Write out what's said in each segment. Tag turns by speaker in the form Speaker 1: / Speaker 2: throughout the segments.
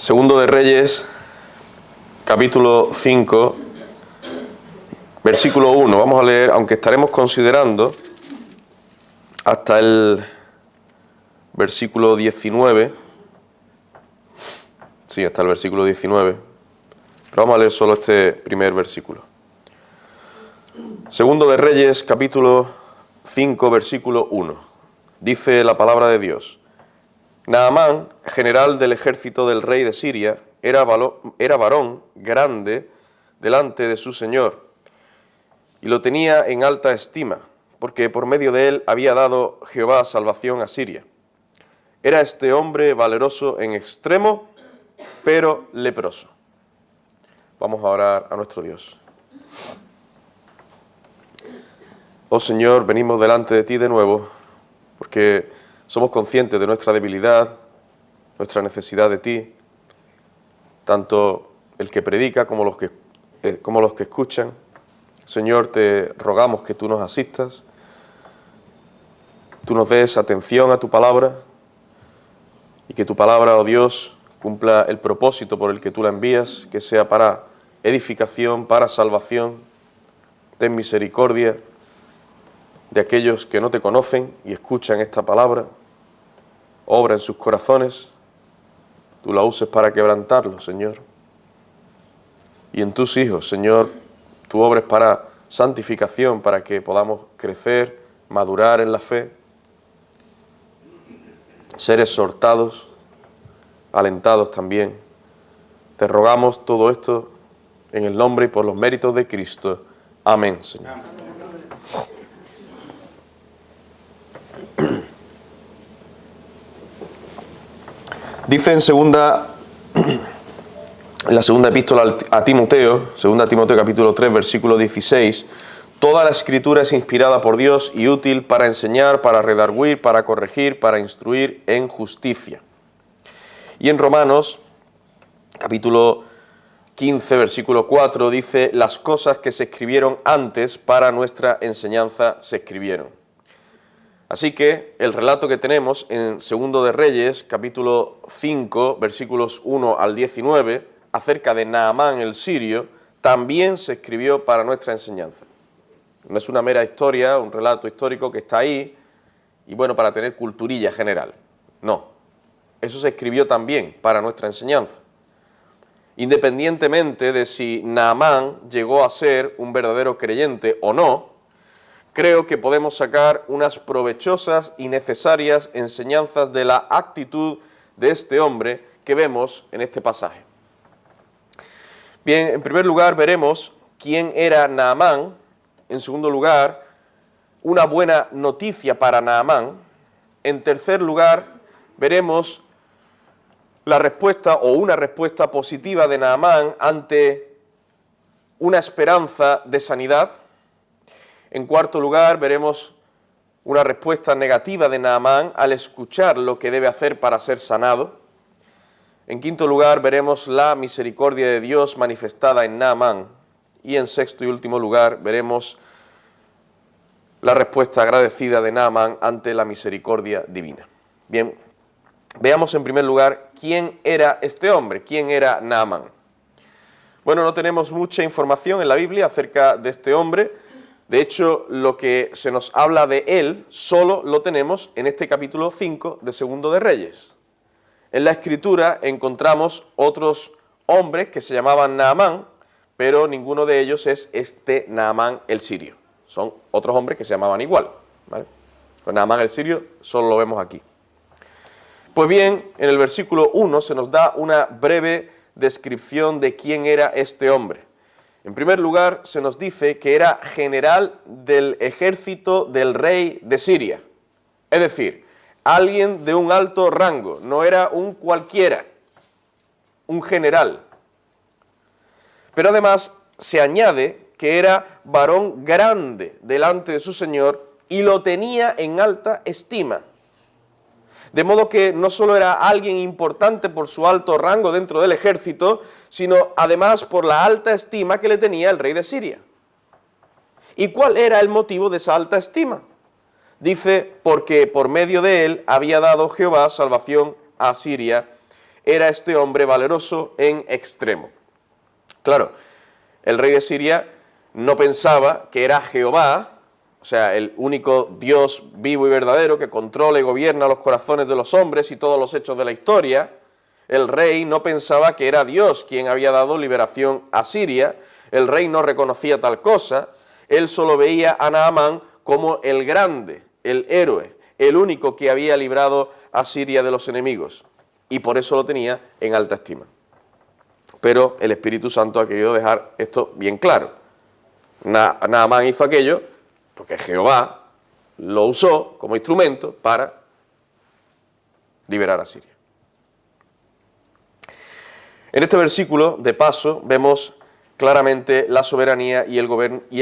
Speaker 1: Segundo de Reyes, capítulo 5, versículo 1. Vamos a leer, aunque estaremos considerando hasta el versículo 19. Sí, hasta el versículo 19. Pero vamos a leer solo este primer versículo. Segundo de Reyes, capítulo 5, versículo 1. Dice la palabra de Dios: Naamán, general del ejército del rey de Siria, era varón grande delante de su señor, y lo tenía en alta estima, porque por medio de él había dado Jehová salvación a Siria. Era este hombre valeroso en extremo, pero leproso. Vamos a orar a nuestro Dios. Oh Señor, venimos delante de ti de nuevo, porque somos conscientes de nuestra debilidad, nuestra necesidad de ti, tanto el que predica como los que escuchan. Señor, te rogamos que tú nos asistas, tú nos des atención a tu palabra y que tu palabra, oh Dios, cumpla el propósito por el que tú la envías, que sea para edificación, para salvación. Ten misericordia de aquellos que no te conocen y escuchan esta palabra. Obra en sus corazones, tú la uses para quebrantarlos, Señor. Y en tus hijos, Señor, tú obres para santificación, para que podamos crecer, madurar en la fe, ser exhortados, alentados también. Te rogamos todo esto en el nombre y por los méritos de Cristo. Amén, Señor. Dice en la segunda epístola a Timoteo, 2 Timoteo capítulo 3, versículo 16, toda la escritura es inspirada por Dios y útil para enseñar, para redarguir, para corregir, para instruir en justicia. Y en Romanos, capítulo 15, versículo 4, dice, las cosas que se escribieron antes para nuestra enseñanza se escribieron. Así que el relato que tenemos en Segundo de Reyes, capítulo 5, versículos 1 al 19, acerca de Naamán el sirio, también se escribió para nuestra enseñanza. No es una mera historia, un relato histórico que está ahí, y bueno, para tener culturilla general. No, eso se escribió también para nuestra enseñanza. Independientemente de si Naamán llegó a ser un verdadero creyente o no, creo que podemos sacar unas provechosas y necesarias enseñanzas de la actitud de este hombre que vemos en este pasaje. Bien, en primer lugar veremos quién era Naamán. En segundo lugar, una buena noticia para Naamán. En tercer lugar, veremos la respuesta o una respuesta positiva de Naamán ante una esperanza de sanidad. En cuarto lugar, veremos una respuesta negativa de Naamán al escuchar lo que debe hacer para ser sanado. En quinto lugar, veremos la misericordia de Dios manifestada en Naamán. Y en sexto y último lugar, veremos la respuesta agradecida de Naamán ante la misericordia divina. Bien, veamos en primer lugar quién era este hombre, quién era Naamán. Bueno, no tenemos mucha información en la Biblia acerca de este hombre. De hecho, lo que se nos habla de él solo lo tenemos en este capítulo 5 de Segundo de Reyes. En la Escritura encontramos otros hombres que se llamaban Naamán, pero ninguno de ellos es este Naamán el sirio. Son otros hombres que se llamaban igual, ¿vale? Pues Naamán el sirio solo lo vemos aquí. Pues bien, en el versículo 1 se nos da una breve descripción de quién era este hombre. En primer lugar, se nos dice que era general del ejército del rey de Siria. Es decir, alguien de un alto rango, no era un cualquiera, un general. Pero además se añade que era varón grande delante de su señor y lo tenía en alta estima. De modo que no solo era alguien importante por su alto rango dentro del ejército, sino además por la alta estima que le tenía el rey de Siria. ¿Y cuál era el motivo de esa alta estima? Dice, porque por medio de él había dado Jehová salvación a Siria. era este hombre valeroso en extremo. Claro, el rey de Siria no pensaba que era Jehová, o sea, el único Dios vivo y verdadero que controla y gobierna los corazones de los hombres y todos los hechos de la historia. El rey no pensaba que era Dios quien había dado liberación a Siria. El rey no reconocía tal cosa. Él solo veía a Naamán como el grande, el héroe, el único que había librado a Siria de los enemigos. Y por eso lo tenía en alta estima. Pero el Espíritu Santo ha querido dejar esto bien claro. Naamán hizo aquello porque Jehová lo usó como instrumento para liberar a Siria. En este versículo, de paso, vemos claramente la soberanía y el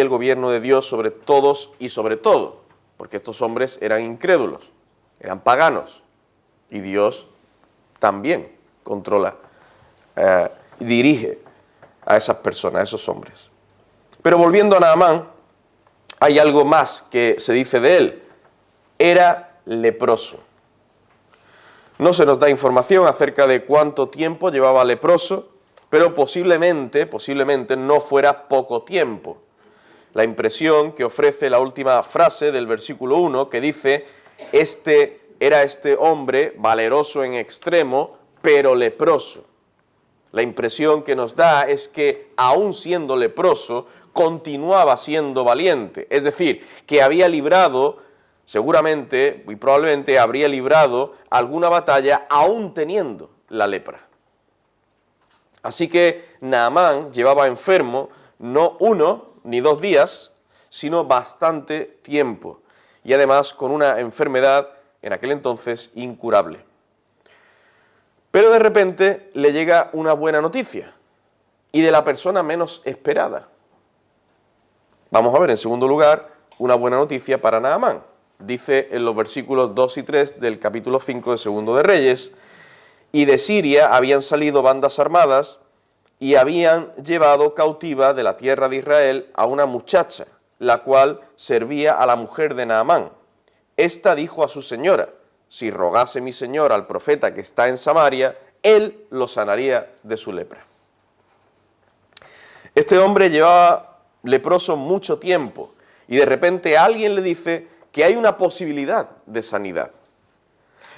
Speaker 1: gobierno de Dios sobre todos y sobre todo, porque estos hombres eran incrédulos, eran paganos, y Dios también controla y dirige a esas personas, a esos hombres. Pero volviendo a Naamán, hay algo más que se dice de él. Era leproso. No se nos da información acerca de cuánto tiempo llevaba leproso, pero posiblemente no fuera poco tiempo. La impresión que ofrece la última frase del versículo 1, que dice, era este hombre valeroso en extremo, pero leproso. La impresión que nos da es que, aun siendo leproso, continuaba siendo valiente. Es decir, que había librado, seguramente y probablemente habría librado alguna batalla aún teniendo la lepra. Así que Naamán llevaba enfermo no 1 ni 2 días, sino bastante tiempo. Y además con una enfermedad en aquel entonces incurable. Pero de repente le llega una buena noticia, y de la persona menos esperada. Vamos a ver, en segundo lugar, una buena noticia para Naamán. Dice en los versículos 2 y 3 del capítulo 5 de Segundo de Reyes, y de Siria habían salido bandas armadas y habían llevado cautiva de la tierra de Israel a una muchacha, la cual servía a la mujer de Naamán. Esta dijo a su señora, si rogase mi señor al profeta que está en Samaria, él lo sanaría de su lepra. Este hombre llevaba leproso mucho tiempo y de repente alguien le dice que hay una posibilidad de sanidad.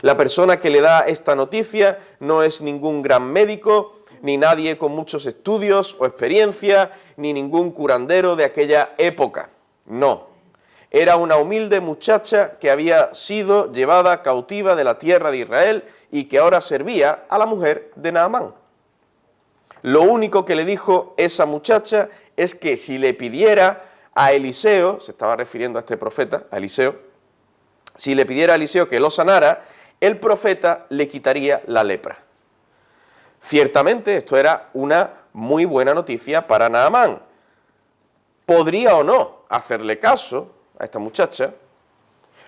Speaker 1: La persona que le da esta noticia no es ningún gran médico, ni nadie con muchos estudios o experiencia, ni ningún curandero de aquella época. No. Era una humilde muchacha que había sido llevada cautiva de la tierra de Israel y que ahora servía a la mujer de Naamán. Lo único que le dijo esa muchacha es que si le pidiera a Eliseo, se estaba refiriendo a este profeta, a Eliseo, si le pidiera a Eliseo que lo sanara, el profeta le quitaría la lepra. Ciertamente esto era una muy buena noticia para Naamán. Podría o no hacerle caso a esta muchacha,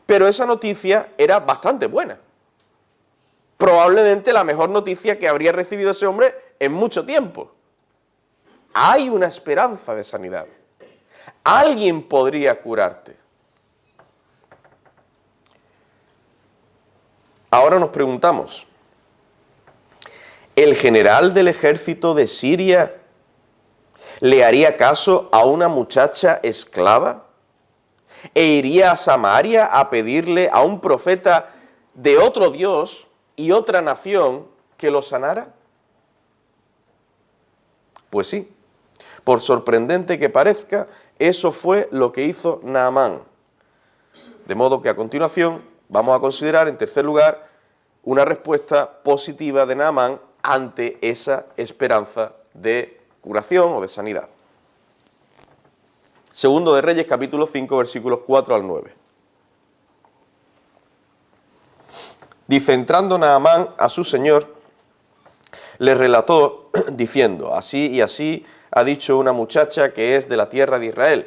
Speaker 1: pero esa noticia era bastante buena. Probablemente la mejor noticia que habría recibido ese hombre en mucho tiempo. Hay una esperanza de sanidad. Alguien podría curarte. Ahora nos preguntamos, ¿el general del ejército de Siria le haría caso a una muchacha esclava? ¿E iría a Samaria a pedirle a un profeta de otro Dios y otra nación que lo sanara? Pues sí, por sorprendente que parezca, eso fue lo que hizo Naamán. De modo que a continuación vamos a considerar, en tercer lugar, una respuesta positiva de Naamán ante esa esperanza de curación o de sanidad. Segundo de Reyes, capítulo 5, versículos 4 al 9. Dice, entrando Naamán a su señor, le relató diciendo, así y así ha dicho una muchacha que es de la tierra de Israel.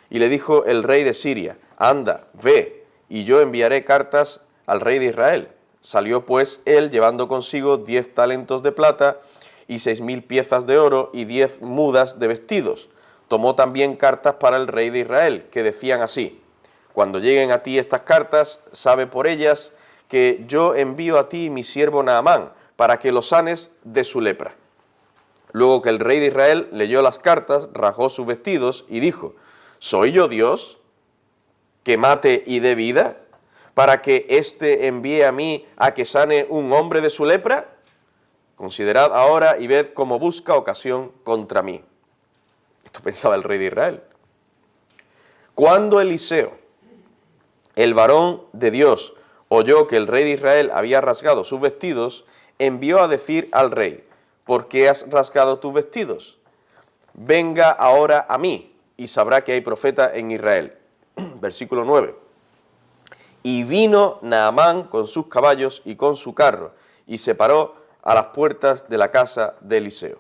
Speaker 1: Y le dijo el rey de Siria, anda, ve, y yo enviaré cartas al rey de Israel. Salió pues él llevando consigo 10 talentos de plata y 6.000 piezas de oro y 10 mudas de vestidos. Tomó también cartas para el rey de Israel, que decían así, cuando lleguen a ti estas cartas, sabe por ellas que yo envío a ti mi siervo Naamán, para que lo sanes de su lepra. Luego que el rey de Israel leyó las cartas, rasgó sus vestidos y dijo: ¿soy yo Dios que mate y dé vida, para que éste envíe a mí a que sane un hombre de su lepra? Considerad ahora y ved cómo busca ocasión contra mí. Esto pensaba el rey de Israel. Cuando Eliseo, el varón de Dios, oyó que el rey de Israel había rasgado sus vestidos, envió a decir al rey: ¿por qué has rasgado tus vestidos? Venga ahora a mí y sabrá que hay profeta en Israel. Versículo 9. Y vino Naamán con sus caballos y con su carro, y se paró a las puertas de la casa de Eliseo.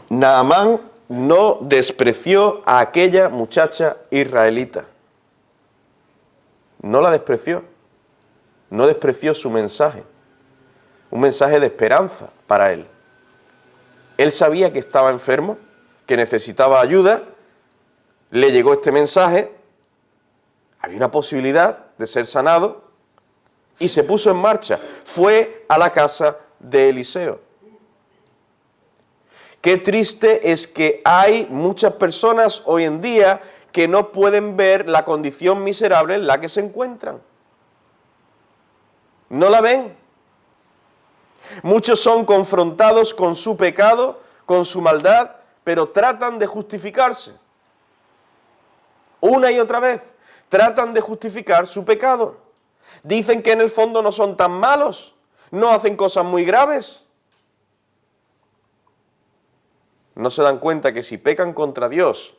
Speaker 1: Naamán no despreció a aquella muchacha israelita. No la despreció. No despreció su mensaje. Un mensaje de esperanza para él. Él sabía que estaba enfermo, que necesitaba ayuda. Le llegó este mensaje. Había una posibilidad de ser sanado. Y se puso en marcha. Fue a la casa de Eliseo. Qué triste es que hay muchas personas hoy en día que no pueden ver la condición miserable en la que se encuentran. No la ven. Muchos son confrontados con su pecado, con su maldad, pero tratan de justificarse. Una y otra vez, tratan de justificar su pecado. Dicen que en el fondo no son tan malos, no hacen cosas muy graves. No se dan cuenta que si pecan contra Dios,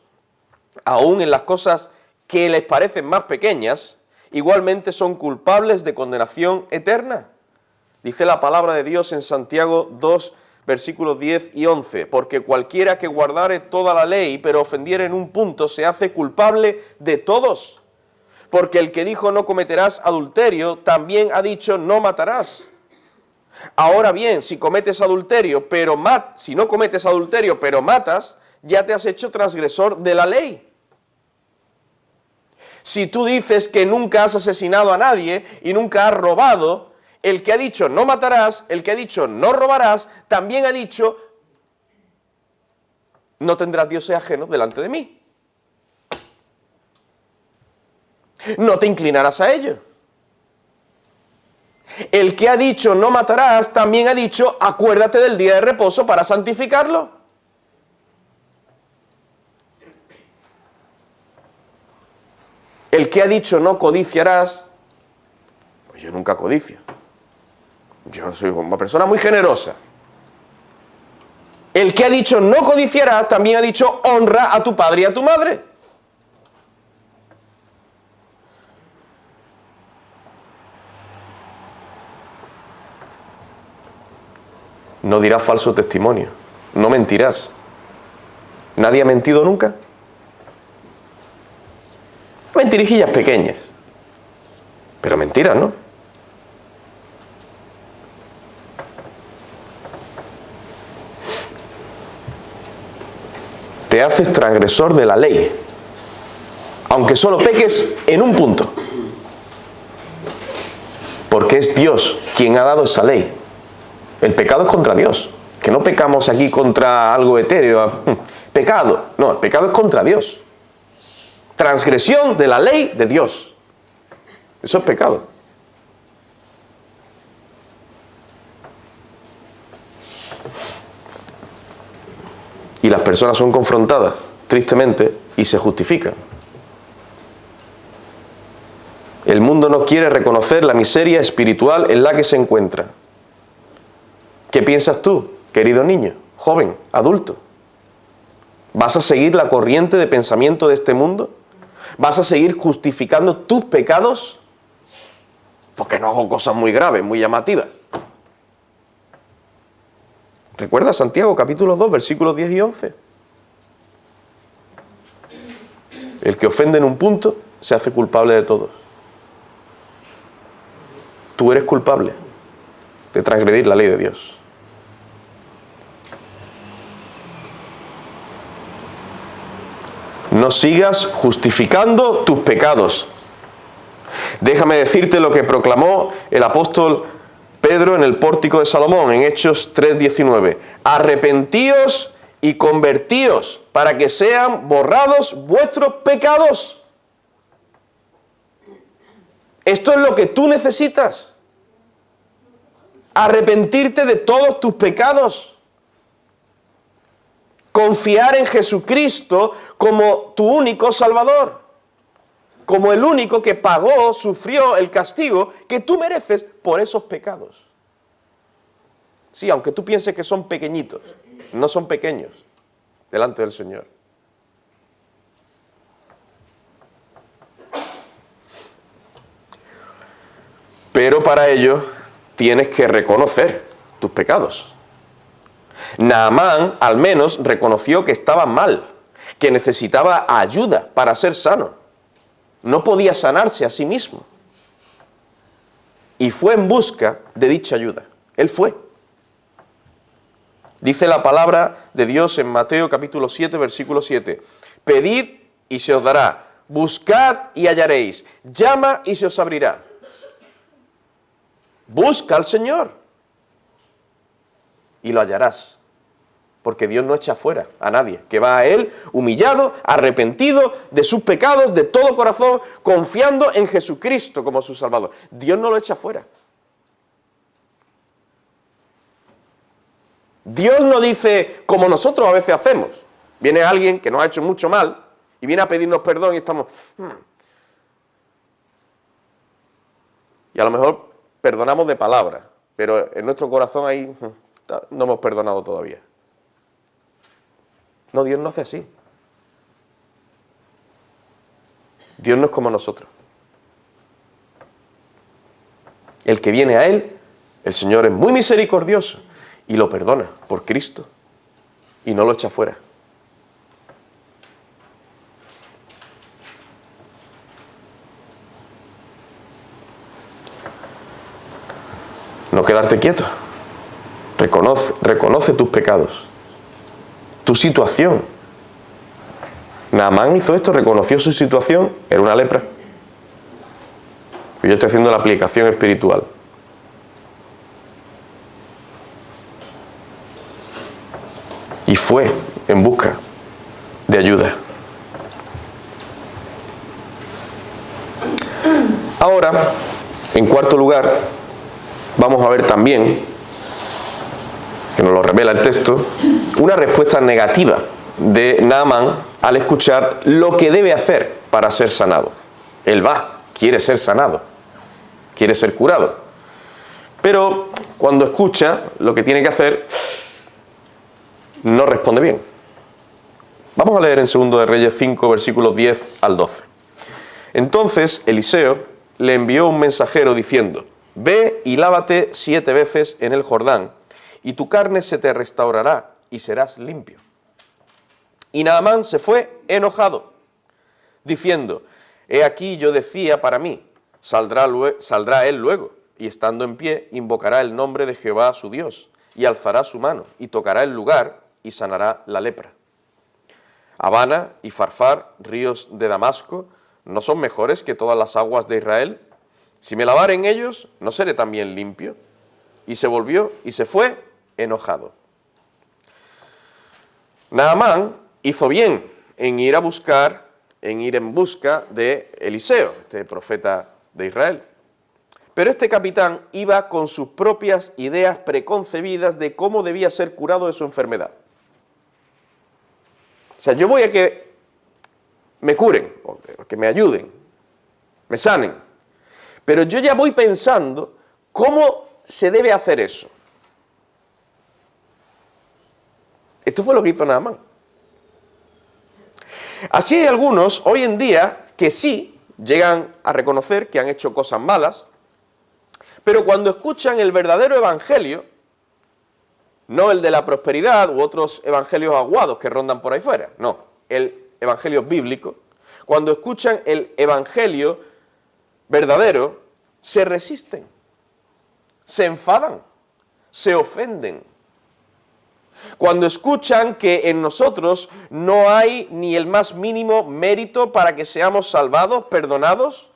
Speaker 1: aún en las cosas que les parecen más pequeñas, igualmente son culpables de condenación eterna. Dice la palabra de Dios en Santiago 2, versículos 10 y 11, porque cualquiera que guardare toda la ley, pero ofendiere en un punto, se hace culpable de todos. Porque el que dijo no cometerás adulterio, también ha dicho no matarás. Ahora bien, si cometes adulterio, si no cometes adulterio, pero matas, ya te has hecho transgresor de la ley. Si tú dices que nunca has asesinado a nadie y nunca has robado, el que ha dicho no matarás, el que ha dicho no robarás, también ha dicho no tendrás dioses ajenos delante de mí. No te inclinarás a ello. El que ha dicho no matarás, también ha dicho acuérdate del día de reposo para santificarlo. El que ha dicho no codiciarás, pues yo nunca codicio. Yo soy una persona muy generosa. El que ha dicho no codiciarás, también ha dicho honra a tu padre y a tu madre. No dirás falso testimonio. No mentirás. ¿Nadie ha mentido nunca? Mentirijillas pequeñas. Pero mentiras, ¿no? Te haces transgresor de la ley. Aunque solo peques en un punto. Porque es Dios quien ha dado esa ley. El pecado es contra Dios. Que no pecamos aquí contra algo etéreo. Pecado. No, el pecado es contra Dios. Transgresión de la ley de Dios. Eso es pecado. Y las personas son confrontadas, tristemente, y se justifican. El mundo no quiere reconocer la miseria espiritual en la que se encuentra. ¿Qué piensas tú, querido niño, joven, adulto? ¿Vas a seguir la corriente de pensamiento de este mundo? ¿Vas a seguir justificando tus pecados? Porque no hago cosas muy graves, muy llamativas. ¿Recuerda Santiago capítulo 2, versículos 10 y 11? El que ofende en un punto se hace culpable de todos. Tú eres culpable de transgredir la ley de Dios. No sigas justificando tus pecados. Déjame decirte lo que proclamó el apóstol Pedro en el pórtico de Salomón, en Hechos 3:19. Arrepentíos y convertíos para que sean borrados vuestros pecados. Esto es lo que tú necesitas. Arrepentirte de todos tus pecados. Confiar en Jesucristo como tu único Salvador. Como el único que pagó, sufrió el castigo que tú mereces por esos pecados. Sí, aunque tú pienses que son pequeñitos, no son pequeños delante del Señor. Pero para ello tienes que reconocer tus pecados. Naamán al menos reconoció que estaba mal, que necesitaba ayuda para ser sano. No podía sanarse a sí mismo. Y fue en busca de dicha ayuda. Él fue. Dice la palabra de Dios en Mateo capítulo 7, versículo 7. Pedid y se os dará. Buscad y hallaréis. Llama y se os abrirá. Busca al Señor y lo hallarás, porque Dios no echa fuera a nadie, que va a Él humillado, arrepentido de sus pecados, de todo corazón, confiando en Jesucristo como su Salvador. Dios no lo echa fuera. Dios no dice como nosotros a veces hacemos. Viene alguien que nos ha hecho mucho mal y viene a pedirnos perdón y estamos... Y a lo mejor perdonamos de palabra, pero en nuestro corazón ahí no hemos perdonado todavía. No, Dios no hace así. Dios no es como nosotros. El que viene a Él, el Señor es muy misericordioso y lo perdona por Cristo y no lo echa fuera. No quedarte quieto. Reconoce tus pecados, tu situación. Naamán hizo esto, reconoció su situación, era una lepra. Yo estoy haciendo la aplicación espiritual. Y fue en busca de ayuda. Ahora, en cuarto lugar, vamos a ver también, que nos lo revela el texto, una respuesta negativa de Naamán al escuchar lo que debe hacer para ser sanado. Él quiere ser sanado, quiere ser curado. Pero cuando escucha lo que tiene que hacer, no responde bien. Vamos a leer en 2 de Reyes 5, versículos 10 al 12. Entonces Eliseo le envió un mensajero diciendo: Ve y lávate 7 veces en el Jordán, y tu carne se te restaurará y serás limpio. Y Naamán se fue enojado, diciendo: He aquí yo decía para mí, saldrá él luego, y estando en pie, invocará el nombre de Jehová su Dios, y alzará su mano, y tocará el lugar, y sanará la lepra. Abana y Farfar, ríos de Damasco, ¿no son mejores que todas las aguas de Israel? Si me lavare en ellos, ¿no seré también limpio? Y se volvió y se fue enojado. Naamán hizo bien en ir en busca de Eliseo, este profeta de Israel. Pero este capitán iba con sus propias ideas preconcebidas de cómo debía ser curado de su enfermedad. O sea, yo voy a que me curen, o que me ayuden, me sanen. Pero yo ya voy pensando cómo se debe hacer eso. Esto fue lo que hizo Naamán. Así hay algunos hoy en día que sí llegan a reconocer que han hecho cosas malas, pero cuando escuchan el verdadero evangelio, no el de la prosperidad u otros evangelios aguados que rondan por ahí fuera, no, el evangelio bíblico, cuando escuchan el evangelio verdadero, se resisten, se enfadan, se ofenden. Cuando escuchan que en nosotros no hay ni el más mínimo mérito para que seamos salvados, perdonados.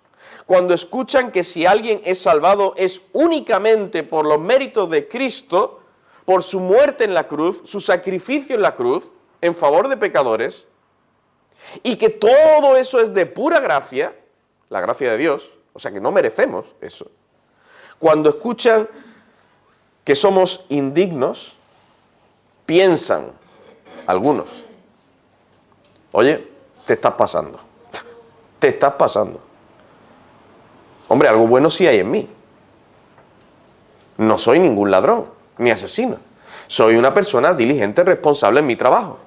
Speaker 1: Cuando escuchan que si alguien es salvado es únicamente por los méritos de Cristo, por su muerte en la cruz, su sacrificio en la cruz, en favor de pecadores, y que todo eso es de pura gracia, la gracia de Dios, o sea que no merecemos eso. Cuando escuchan que somos indignos, piensan algunos, oye, te estás pasando, te estás pasando. Hombre, algo bueno sí hay en mí. No soy ningún ladrón, ni asesino. Soy una persona diligente, responsable en mi trabajo.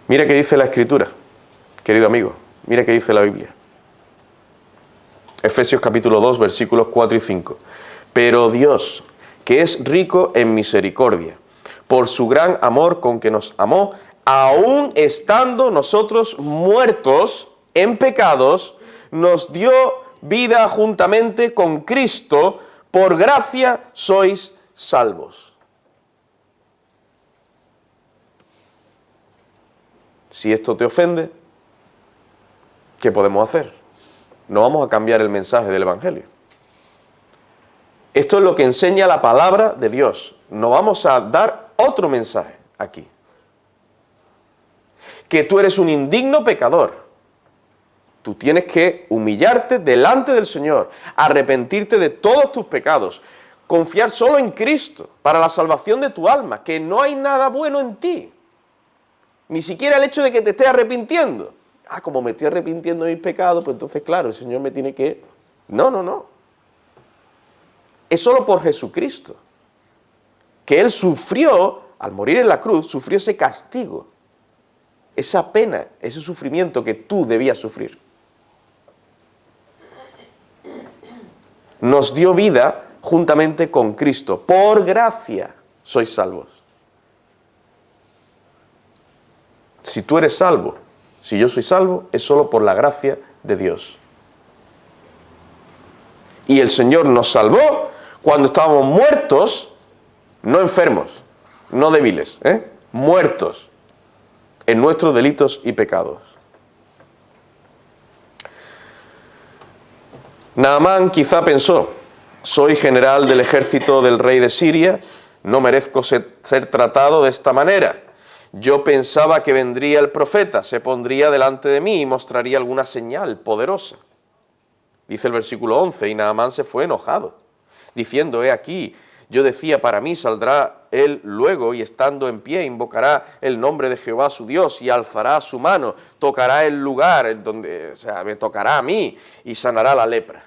Speaker 1: Mira qué dice la Escritura, querido amigo, mira qué dice la Biblia. Efesios capítulo 2, versículos 4 y 5. Pero Dios, que es rico en misericordia, por su gran amor con que nos amó, aun estando nosotros muertos en pecados, nos dio vida juntamente con Cristo, por gracia sois salvos. Si esto te ofende, ¿qué podemos hacer? No vamos a cambiar el mensaje del Evangelio. Esto es lo que enseña la palabra de Dios. No vamos a dar otro mensaje aquí. Que tú eres un indigno pecador. Tú tienes que humillarte delante del Señor, arrepentirte de todos tus pecados, confiar solo en Cristo para la salvación de tu alma, que no hay nada bueno en ti. Ni siquiera el hecho de que te estés arrepintiendo. Ah, como me estoy arrepintiendo de mis pecados, pues entonces, claro, el Señor me tiene que... No. Es solo por Jesucristo. Que Él sufrió, al morir en la cruz, sufrió ese castigo. Esa pena, ese sufrimiento que tú debías sufrir. Nos dio vida juntamente con Cristo. Por gracia sois salvos. Si tú eres salvo, si yo soy salvo, es solo por la gracia de Dios. Y el Señor nos salvó cuando estábamos muertos, no enfermos, no débiles, muertos en nuestros delitos y pecados. Naamán quizá pensó, soy general del ejército del rey de Siria, no merezco ser tratado de esta manera. Yo pensaba que vendría el profeta, se pondría delante de mí y mostraría alguna señal poderosa. Dice el versículo 11, y Naamán se fue enojado, diciendo, he aquí, yo decía, para mí saldrá él luego y estando en pie invocará el nombre de Jehová su Dios y alzará su mano, tocará el lugar en donde, me tocará a mí y sanará la lepra.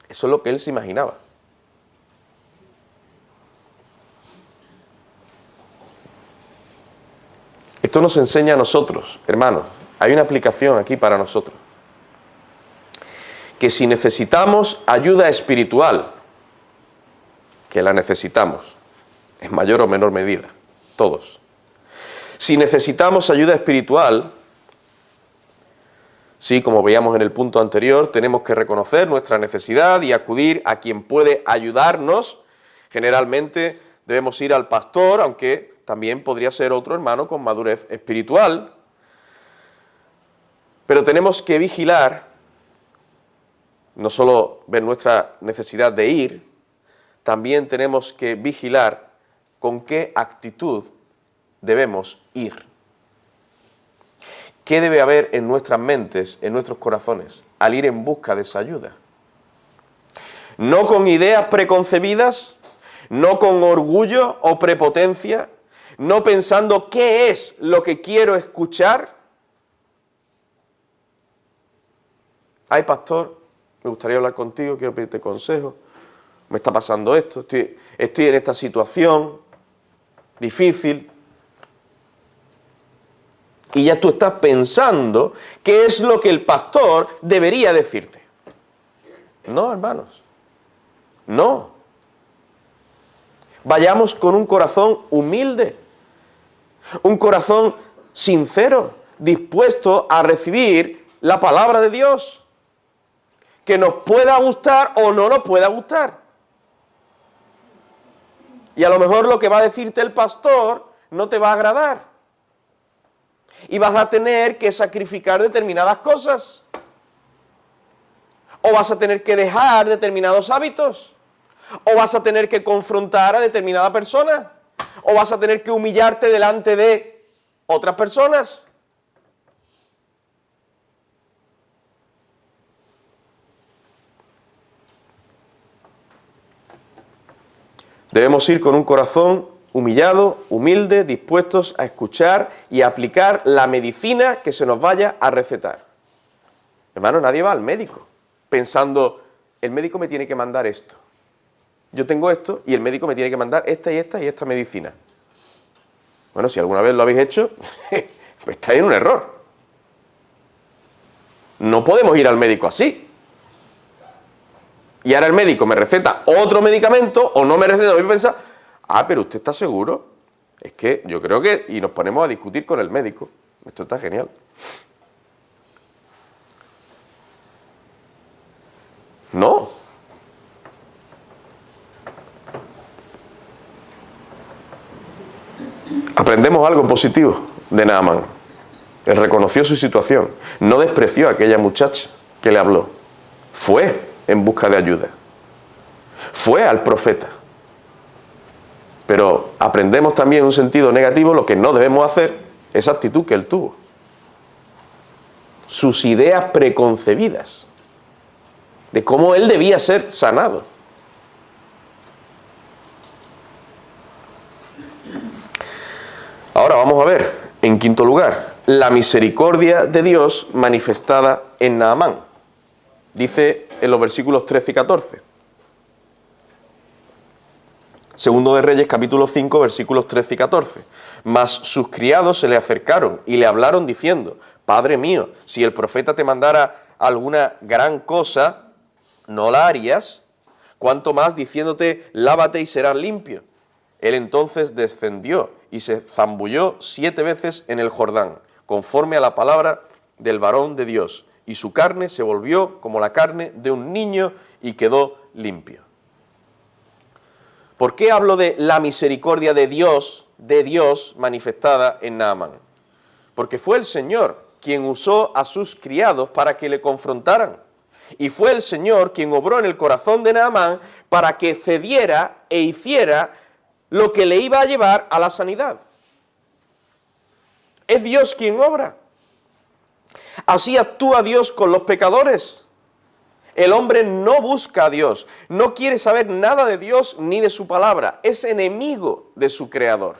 Speaker 1: Eso es lo que él se imaginaba. Esto nos enseña a nosotros, hermanos, hay una aplicación aquí para nosotros. Que si necesitamos ayuda espiritual, que la necesitamos, en mayor o menor medida, todos. Si necesitamos ayuda espiritual, sí, como veíamos en el punto anterior, tenemos que reconocer nuestra necesidad y acudir a quien puede ayudarnos. Generalmente debemos ir al pastor, aunque también podría ser otro hermano con madurez espiritual. Pero tenemos que vigilar, no solo ver nuestra necesidad de ir, también tenemos que vigilar con qué actitud debemos ir. ¿Qué debe haber en nuestras mentes, en nuestros corazones, al ir en busca de esa ayuda? No con ideas preconcebidas, no con orgullo o prepotencia, no pensando qué es lo que quiero escuchar. Ay, pastor, me gustaría hablar contigo, quiero pedirte consejo, me está pasando esto, estoy en esta situación difícil. Y ya tú estás pensando qué es lo que el pastor debería decirte. No, hermanos, no. Vayamos con un corazón humilde, un corazón sincero, dispuesto a recibir la palabra de Dios. que nos pueda gustar o no nos pueda gustar. Y a lo mejor lo que va a decirte el pastor no te va a agradar. Y vas a tener que sacrificar determinadas cosas. O vas a tener que dejar determinados hábitos. O vas a tener que confrontar a determinada persona. O vas a tener que humillarte delante de otras personas. Debemos ir con un corazón humillado, humilde, dispuestos a escuchar y a aplicar la medicina que se nos vaya a recetar. Hermano, nadie va al médico pensando, el médico me tiene que mandar esto. Yo tengo esto y el médico me tiene que mandar esta y esta y esta medicina. Bueno, si alguna vez lo habéis hecho, pues estáis en un error. No podemos ir al médico así. Y ahora el médico me receta otro medicamento o no me receta, voy a pensar, pero ¿usted está seguro? Es que yo creo que... Y nos ponemos a discutir con el médico. Esto está genial. No. Aprendemos algo positivo de Naamán. Él reconoció su situación. No despreció a aquella muchacha que le habló. Fue en busca de ayuda. Fue al profeta. Pero aprendemos también en un sentido negativo lo que no debemos hacer, esa actitud que él tuvo. Sus ideas preconcebidas de cómo él debía ser sanado. Ahora vamos a ver, en quinto lugar, la misericordia de Dios manifestada en Naamán. Dice en los versículos 13 y 14. Segundo de Reyes, capítulo 5, versículos 13 y 14. Mas sus criados se le acercaron y le hablaron diciendo, Padre mío, si el profeta te mandara alguna gran cosa, ¿no la harías? Cuanto más diciéndote, lávate y serás limpio. Él entonces descendió y se zambulló 7 veces en el Jordán, conforme a la palabra del varón de Dios, y su carne se volvió como la carne de un niño y quedó limpio. ¿Por qué hablo de la misericordia de Dios manifestada en Naamán? Porque fue el Señor quien usó a sus criados para que le confrontaran. Y fue el Señor quien obró en el corazón de Naamán para que cediera e hiciera lo que le iba a llevar a la sanidad. Es Dios quien obra. Así actúa Dios con los pecadores. El hombre no busca a Dios, no quiere saber nada de Dios ni de su palabra, es enemigo de su creador.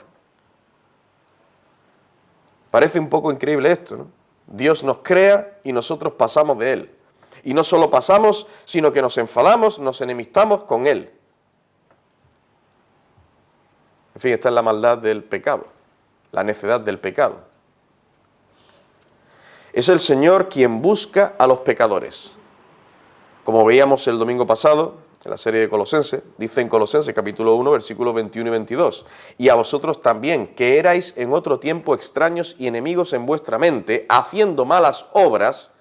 Speaker 1: Parece un poco increíble esto, ¿no? Dios nos crea y nosotros pasamos de Él. Y no solo pasamos, sino que nos enfadamos, nos enemistamos con Él. En fin, esta es la maldad del pecado, la necedad del pecado. Es el Señor quien busca a los pecadores. Como veíamos el domingo pasado, en la serie de Colosenses, dice en Colosenses capítulo 1, versículos 21 y 22, y a vosotros también, que erais en otro tiempo extraños y enemigos en vuestra mente, haciendo malas obras,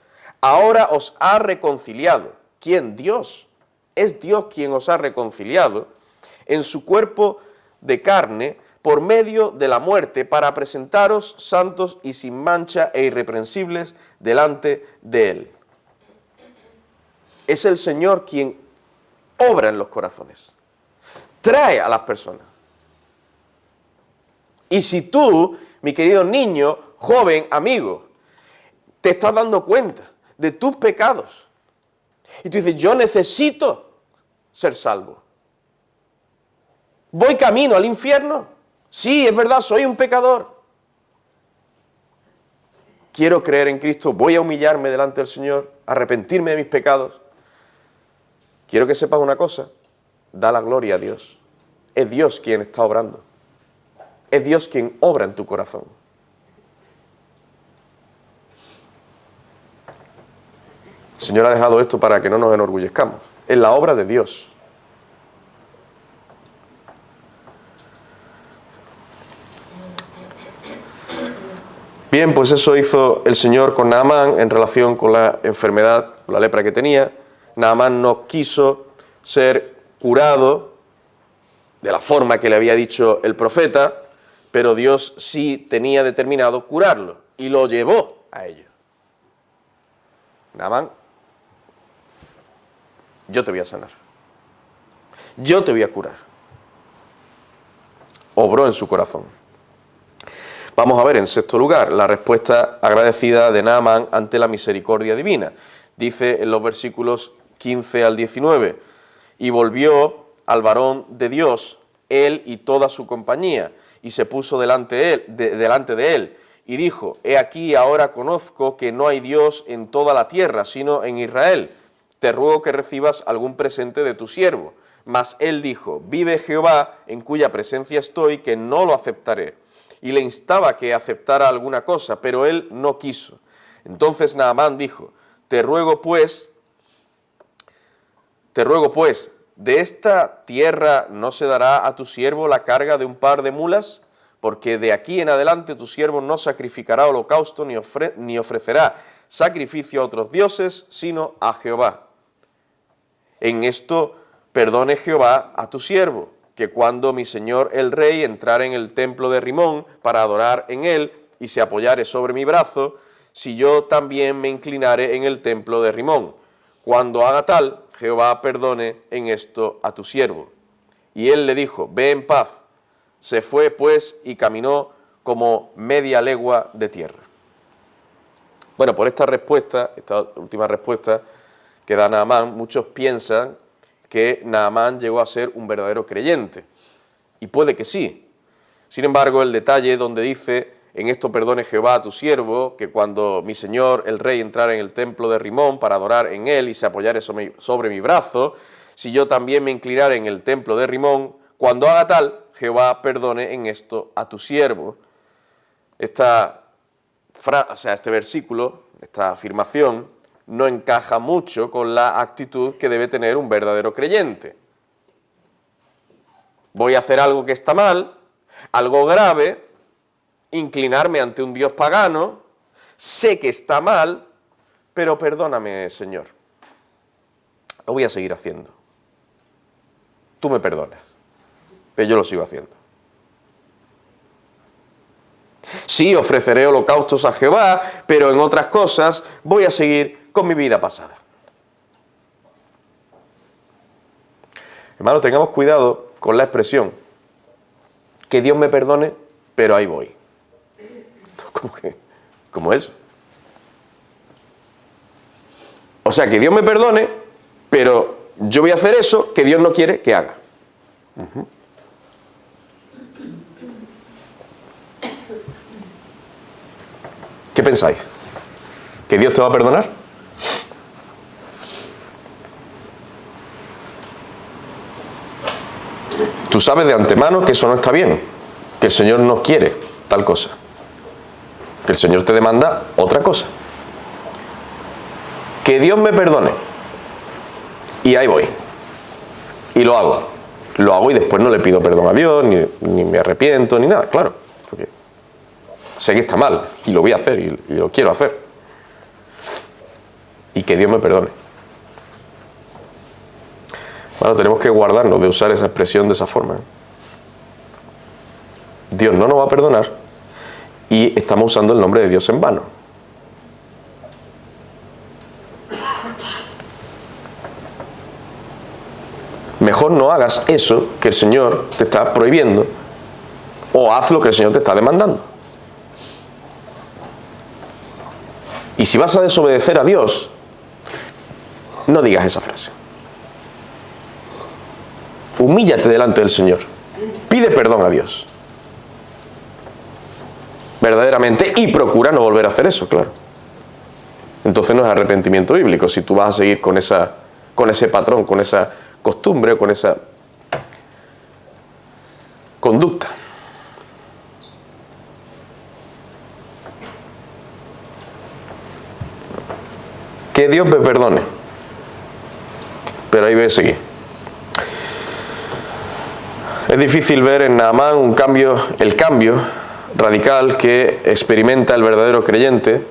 Speaker 1: ahora os ha reconciliado. ¿Quién? Dios. Es Dios quien os ha reconciliado en su cuerpo de carne por medio de la muerte, para presentaros santos y sin mancha e irreprensibles delante de Él. Es el Señor quien obra en los corazones, trae a las personas. Y si tú, mi querido niño, joven, amigo, te estás dando cuenta de tus pecados, y tú dices, yo necesito ser salvo, voy camino al infierno, sí, es verdad, soy un pecador, quiero creer en Cristo, voy a humillarme delante del Señor, arrepentirme de mis pecados. Quiero que sepas una cosa, da la gloria a Dios. Es Dios quien está obrando. Es Dios quien obra en tu corazón. El Señor ha dejado esto para que no nos enorgullezcamos. Es la obra de Dios. Bien, pues eso hizo el Señor con Naamán en relación con la enfermedad, con la lepra que tenía. Naamán no quiso ser curado de la forma que le había dicho el profeta, pero Dios sí tenía determinado curarlo y lo llevó a ello. Naamán, yo te voy a sanar. Yo te voy a curar. Obró en su corazón. Vamos a ver, en sexto lugar, la respuesta agradecida de Naamán ante la misericordia divina. Dice en los versículos 15 al 19, y volvió al varón de Dios, él y toda su compañía, y se puso delante de él, y dijo, he aquí ahora conozco que no hay Dios en toda la tierra, sino en Israel. Te ruego que recibas algún presente de tu siervo. Mas él dijo, vive Jehová, en cuya presencia estoy, que no lo aceptaré. Y le instaba que aceptara alguna cosa, pero él no quiso. Entonces Naamán dijo, te ruego pues, ¿de esta tierra no se dará a tu siervo la carga de un par de mulas? Porque de aquí en adelante tu siervo no sacrificará holocausto ni ofrecerá sacrificio a otros dioses, sino a Jehová. En esto perdone Jehová a tu siervo, que cuando mi señor el rey entrare en el templo de Rimón para adorar en él y se apoyare sobre mi brazo, si yo también me inclinare en el templo de Rimón. Cuando haga tal, Jehová perdone en esto a tu siervo. Y él le dijo, ve en paz. Se fue pues y caminó como media legua de tierra. Bueno, por esta respuesta, esta última respuesta que da Naamán, muchos piensan que Naamán llegó a ser un verdadero creyente. Y puede que sí. Sin embargo, el detalle donde dice, en esto perdone Jehová a tu siervo, que cuando mi señor el rey entrara en el templo de Rimón para adorar en él y se apoyare sobre mi brazo, si yo también me inclinare en el templo de Rimón, cuando haga tal, Jehová perdone en esto a tu siervo. Este versículo, esta afirmación, no encaja mucho con la actitud que debe tener un verdadero creyente. Voy a hacer algo que está mal, algo grave, inclinarme ante un Dios pagano, sé que está mal, pero perdóname, Señor. Lo voy a seguir haciendo. Tú me perdonas, pero yo lo sigo haciendo. Sí, ofreceré holocaustos a Jehová, pero en otras cosas voy a seguir con mi vida pasada. Hermano, tengamos cuidado con la expresión, que Dios me perdone, pero ahí voy. ¿Cómo eso? O sea, que Dios me perdone, pero yo voy a hacer eso que Dios no quiere que haga. ¿Qué pensáis? ¿Que Dios te va a perdonar? Tú sabes de antemano que eso no está bien, que el Señor no quiere tal cosa, que el Señor te demanda otra cosa. Que Dios me perdone, y ahí voy, y lo hago y después no le pido perdón a Dios, ni me arrepiento, ni nada, claro, porque sé que está mal, y lo voy a hacer, y lo quiero hacer, y que Dios me perdone. Bueno, tenemos que guardarnos de usar esa expresión de esa forma. Dios no nos va a perdonar y estamos usando el nombre de Dios en vano. Mejor no hagas eso que el Señor te está prohibiendo, o haz lo que el Señor te está demandando. Y si vas a desobedecer a Dios, no digas esa frase. Humíllate delante del Señor. Pide perdón a Dios. Verdaderamente, y procura no volver a hacer eso, claro. Entonces no es arrepentimiento bíblico, si tú vas a seguir con ese patrón, con esa costumbre o con esa conducta. Que Dios me perdone. Pero ahí voy a seguir. Es difícil ver en Naamán el cambio radical que experimenta el verdadero creyente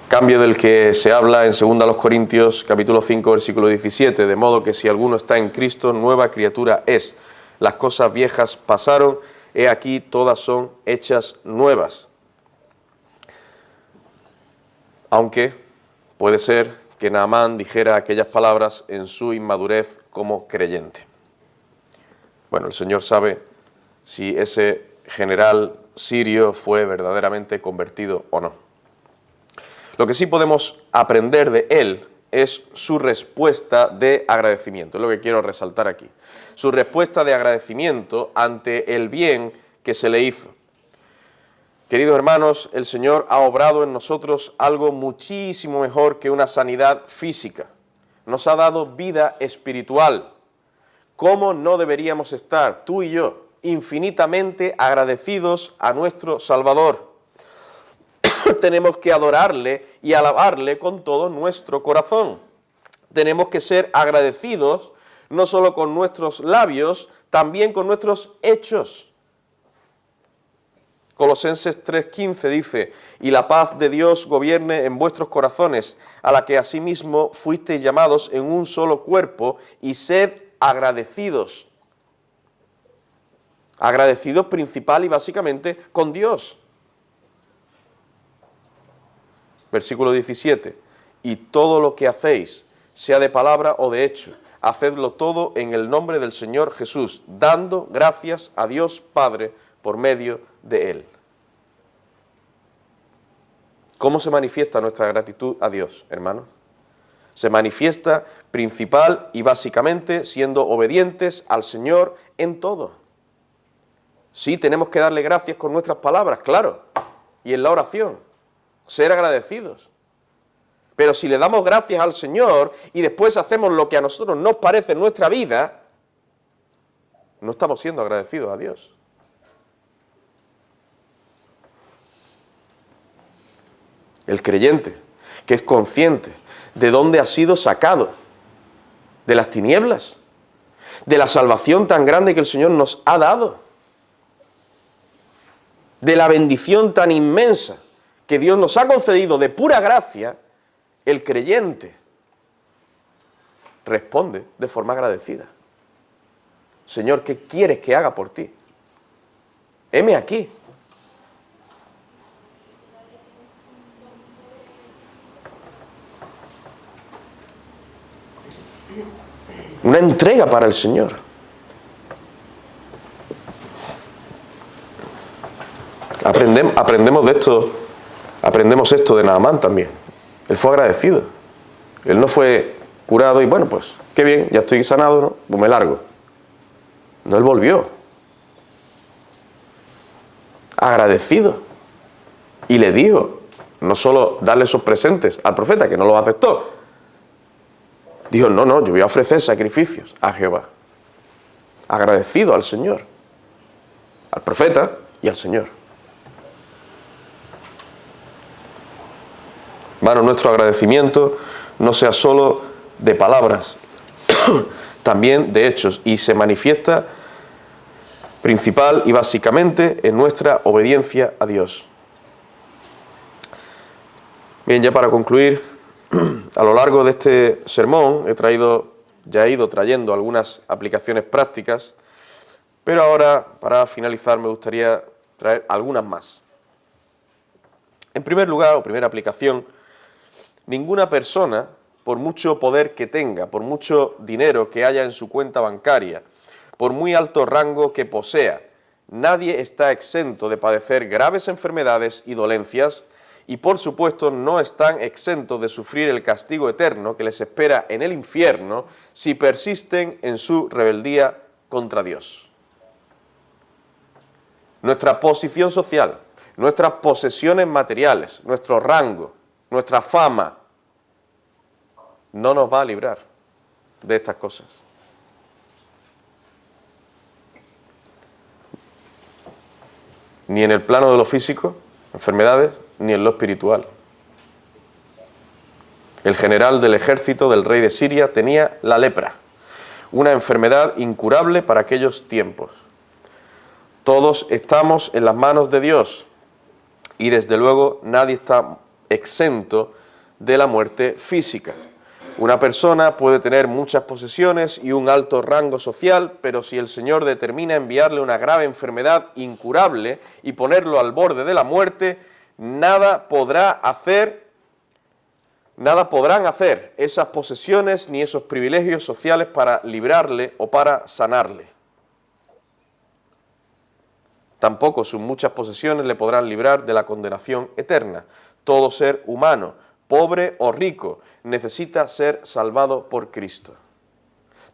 Speaker 1: Cambio del que se habla en 2 Corintios capítulo 5, versículo 17, de modo que si alguno está en Cristo, nueva criatura es. Las cosas viejas pasaron, he aquí todas son hechas nuevas. Aunque puede ser que Naamán dijera aquellas palabras en su inmadurez como creyente. Bueno, el Señor sabe si ese general sirio fue verdaderamente convertido o no. Lo que sí podemos aprender de él es su respuesta de agradecimiento, es lo que quiero resaltar aquí. Su respuesta de agradecimiento ante el bien que se le hizo. Queridos hermanos, el Señor ha obrado en nosotros algo muchísimo mejor que una sanidad física. Nos ha dado vida espiritual. ¿Cómo no deberíamos estar, tú y yo, infinitamente agradecidos a nuestro Salvador? Tenemos que adorarle y alabarle con todo nuestro corazón. Tenemos que ser agradecidos no solo con nuestros labios, también con nuestros hechos. Colosenses 3:15 dice, y la paz de Dios gobierne en vuestros corazones, a la que asimismo fuisteis llamados en un solo cuerpo, y sed agradecidos. Agradecidos principal y básicamente con Dios. Versículo 17, y todo lo que hacéis, sea de palabra o de hecho, hacedlo todo en el nombre del Señor Jesús, dando gracias a Dios Padre por medio de Él. ¿Cómo se manifiesta nuestra gratitud a Dios, hermanos? Se manifiesta principal y básicamente siendo obedientes al Señor en todo. Sí, tenemos que darle gracias con nuestras palabras, claro, y en la oración. Ser agradecidos. Pero si le damos gracias al Señor y después hacemos lo que a nosotros nos parece en nuestra vida, no estamos siendo agradecidos a Dios. El creyente, que es consciente de dónde ha sido sacado, de las tinieblas, de la salvación tan grande que el Señor nos ha dado, de la bendición tan inmensa que Dios nos ha concedido de pura gracia, el creyente responde de forma agradecida. Señor, ¿qué quieres que haga por ti? Heme aquí. Una entrega para el Señor. Aprendemos esto de Naamán también. Él fue agradecido. Él no fue curado y bueno, pues, qué bien, ya estoy sanado, ¿no? Pues me largo. No, él volvió. Agradecido. Y le dijo, no solo darle esos presentes al profeta, que no los aceptó. Dijo, no, yo voy a ofrecer sacrificios a Jehová. Agradecido al Señor. Al profeta y al Señor. Hermano, nuestro agradecimiento no sea solo de palabras, también de hechos, y se manifiesta principal y básicamente en nuestra obediencia a Dios. Bien, ya para concluir, a lo largo de este sermón he ido trayendo algunas aplicaciones prácticas, pero ahora, para finalizar, me gustaría traer algunas más. En primer lugar, o primera aplicación, ninguna persona, por mucho poder que tenga, por mucho dinero que haya en su cuenta bancaria, por muy alto rango que posea, nadie está exento de padecer graves enfermedades y dolencias y, por supuesto, no están exentos de sufrir el castigo eterno que les espera en el infierno si persisten en su rebeldía contra Dios. Nuestra posición social, nuestras posesiones materiales, nuestro rango, nuestra fama, no nos va a librar de estas cosas. Ni en el plano de lo físico, enfermedades, ni en lo espiritual. El general del ejército del rey de Siria tenía la lepra, una enfermedad incurable para aquellos tiempos. Todos estamos en las manos de Dios y desde luego nadie está exento de la muerte física. Una persona puede tener muchas posesiones y un alto rango social, pero si el Señor determina enviarle una grave enfermedad incurable y ponerlo al borde de la muerte, nada podrán hacer esas posesiones ni esos privilegios sociales para librarle o para sanarle. Tampoco sus muchas posesiones le podrán librar de la condenación eterna. Todo ser humano, pobre o rico, necesita ser salvado por Cristo.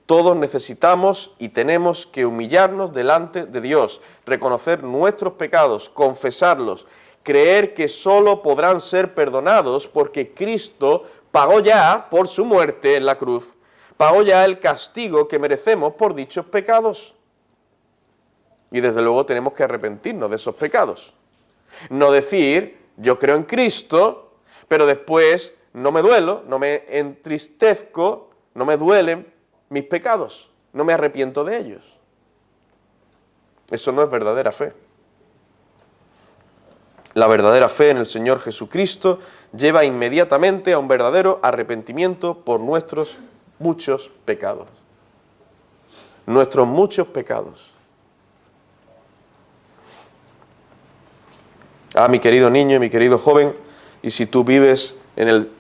Speaker 1: Todos necesitamos y tenemos que humillarnos delante de Dios, reconocer nuestros pecados, confesarlos, creer que solo podrán ser perdonados porque Cristo pagó ya por su muerte en la cruz, pagó ya el castigo que merecemos por dichos pecados. Y desde luego tenemos que arrepentirnos de esos pecados. No decir, yo creo en Cristo, pero después no me duelo, no me entristezco, no me duelen mis pecados, no me arrepiento de ellos. Eso no es verdadera fe. La verdadera fe en el Señor Jesucristo lleva inmediatamente a un verdadero arrepentimiento por nuestros muchos pecados. Nuestros muchos pecados. Mi querido niño y mi querido joven, y si tú vives en el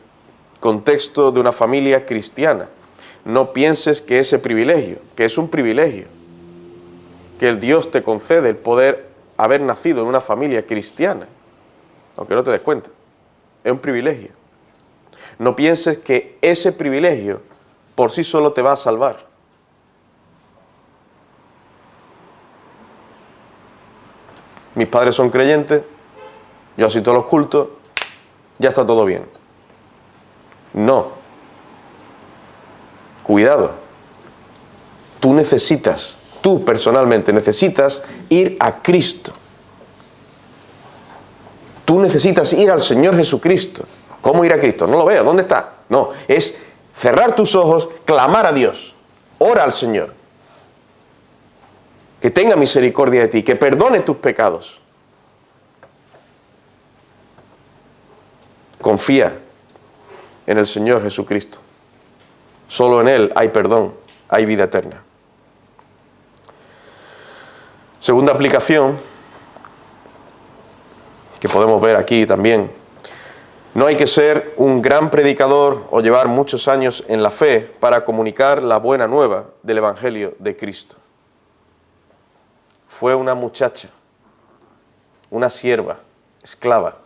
Speaker 1: contexto de una familia cristiana, no pienses que ese privilegio, que es un privilegio, que el Dios te concede el poder haber nacido en una familia cristiana, aunque no te des cuenta, es un privilegio. No pienses que ese privilegio por sí solo te va a salvar. Mis padres son creyentes, yo asisto a los cultos, ya está todo bien. No. Cuidado. Tú personalmente necesitas ir a Cristo. Tú necesitas ir al Señor Jesucristo. ¿Cómo ir a Cristo? No lo veo, ¿dónde está? No, es cerrar tus ojos, clamar a Dios, ora al Señor. Que tenga misericordia de ti, que perdone tus pecados. Confía en el Señor Jesucristo. Solo en Él hay perdón, hay vida eterna. Segunda aplicación, que podemos ver aquí también. No hay que ser un gran predicador o llevar muchos años en la fe para comunicar la buena nueva del Evangelio de Cristo. Fue una muchacha, una sierva, esclava,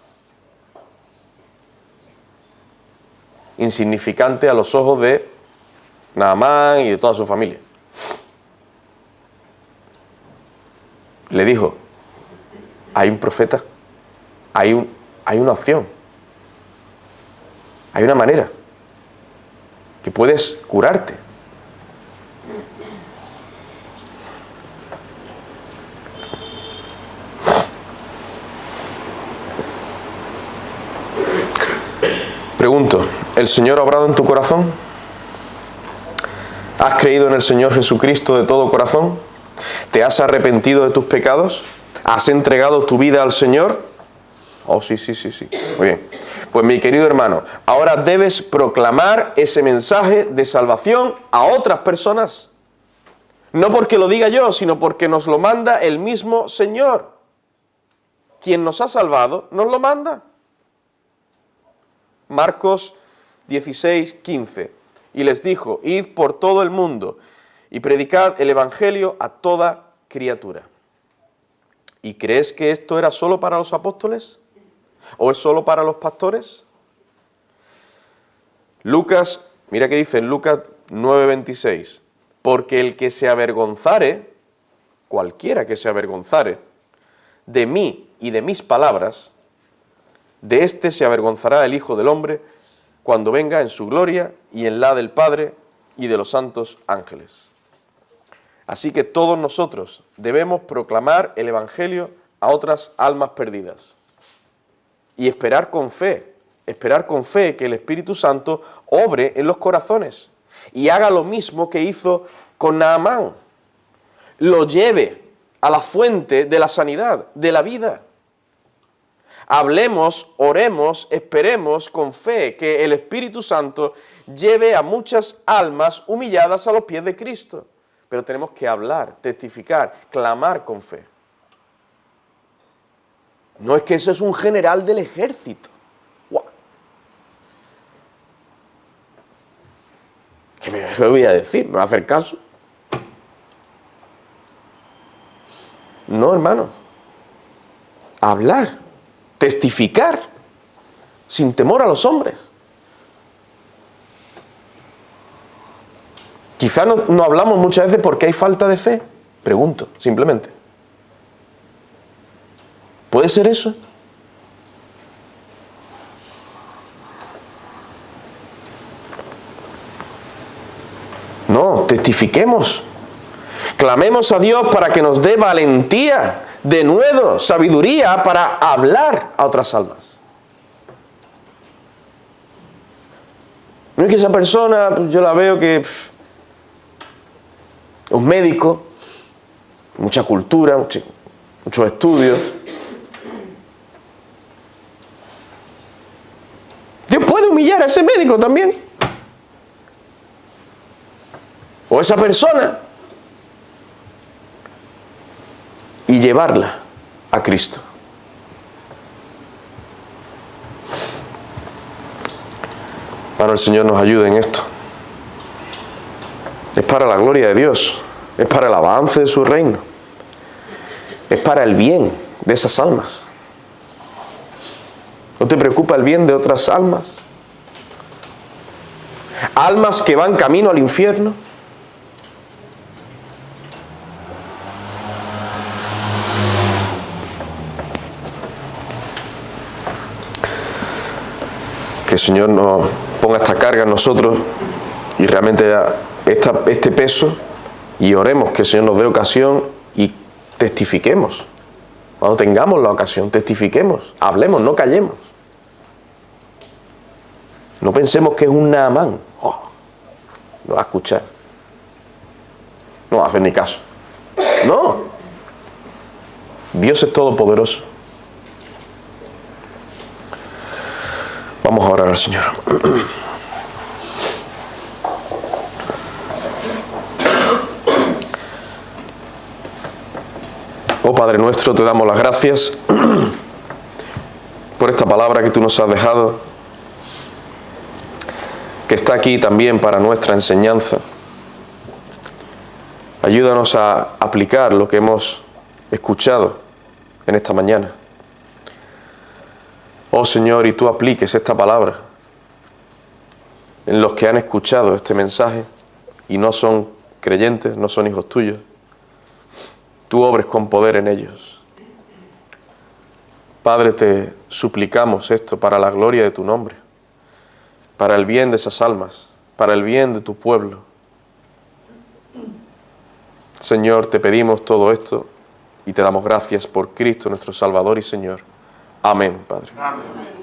Speaker 1: insignificante a los ojos de Naamán y de toda su familia. Le dijo, hay un profeta, hay una opción, hay una manera que puedes curarte. Pregunto, ¿el Señor ha obrado en tu corazón? ¿Has creído en el Señor Jesucristo de todo corazón? ¿Te has arrepentido de tus pecados? ¿Has entregado tu vida al Señor? Oh, sí. Muy bien. Pues mi querido hermano, ahora debes proclamar ese mensaje de salvación a otras personas. No porque lo diga yo, sino porque nos lo manda el mismo Señor. Quien nos ha salvado, nos lo manda. Marcos 16:15. Y les dijo, id por todo el mundo y predicad el Evangelio a toda criatura. ¿Y crees que esto era solo para los apóstoles? ¿O es solo para los pastores? Lucas, mira que dice en Lucas 9:26, porque el que se avergonzare, cualquiera que se avergonzare, de mí y de mis palabras, de éste se avergonzará el Hijo del Hombre cuando venga en su gloria y en la del Padre y de los santos ángeles. Así que todos nosotros debemos proclamar el Evangelio a otras almas perdidas y esperar con fe que el Espíritu Santo obre en los corazones y haga lo mismo que hizo con Naamán, lo lleve a la fuente de la sanidad, de la vida. Hablemos, oremos, esperemos con fe que el Espíritu Santo lleve a muchas almas humilladas a los pies de Cristo. Pero tenemos que hablar, testificar, clamar con fe. No es que eso es un general del ejército. ¡Guau! ¿Qué me voy a decir? ¿Me va a hacer caso? No, hermano. Hablar, testificar, sin temor a los hombres. Quizá no hablamos muchas veces porque hay falta de fe. Pregunto, simplemente. ¿Puede ser eso? No, testifiquemos. Clamemos a Dios para que nos dé valentía, denuedo, sabiduría para hablar a otras almas. No es que esa persona, yo la veo que es un médico, mucha cultura, muchos estudios. Dios puede humillar a ese médico también. O esa persona. Y llevarla a Cristo. Para el Señor nos ayude en esto. Es para la gloria de Dios. Es para el avance de su reino. Es para el bien de esas almas. ¿No te preocupa el bien de otras almas? Almas que van camino al infierno. Que el Señor nos ponga esta carga en nosotros y realmente este peso, y oremos que el Señor nos dé ocasión y testifiquemos. Cuando tengamos la ocasión, testifiquemos, hablemos, no callemos. No pensemos que es un Naamán. No va a escuchar. No va a hacer ni caso. No. Dios es todopoderoso. Vamos a orar al Señor. Oh Padre nuestro, te damos las gracias por esta palabra que tú nos has dejado, que está aquí también para nuestra enseñanza. Ayúdanos a aplicar lo que hemos escuchado en esta mañana. Oh Señor, y tú apliques esta palabra en los que han escuchado este mensaje y no son creyentes, no son hijos tuyos. Tú obres con poder en ellos. Padre, te suplicamos esto para la gloria de tu nombre, para el bien de esas almas, para el bien de tu pueblo. Señor, te pedimos todo esto y te damos gracias por Cristo nuestro Salvador y Señor. Amén, Padre. Amén.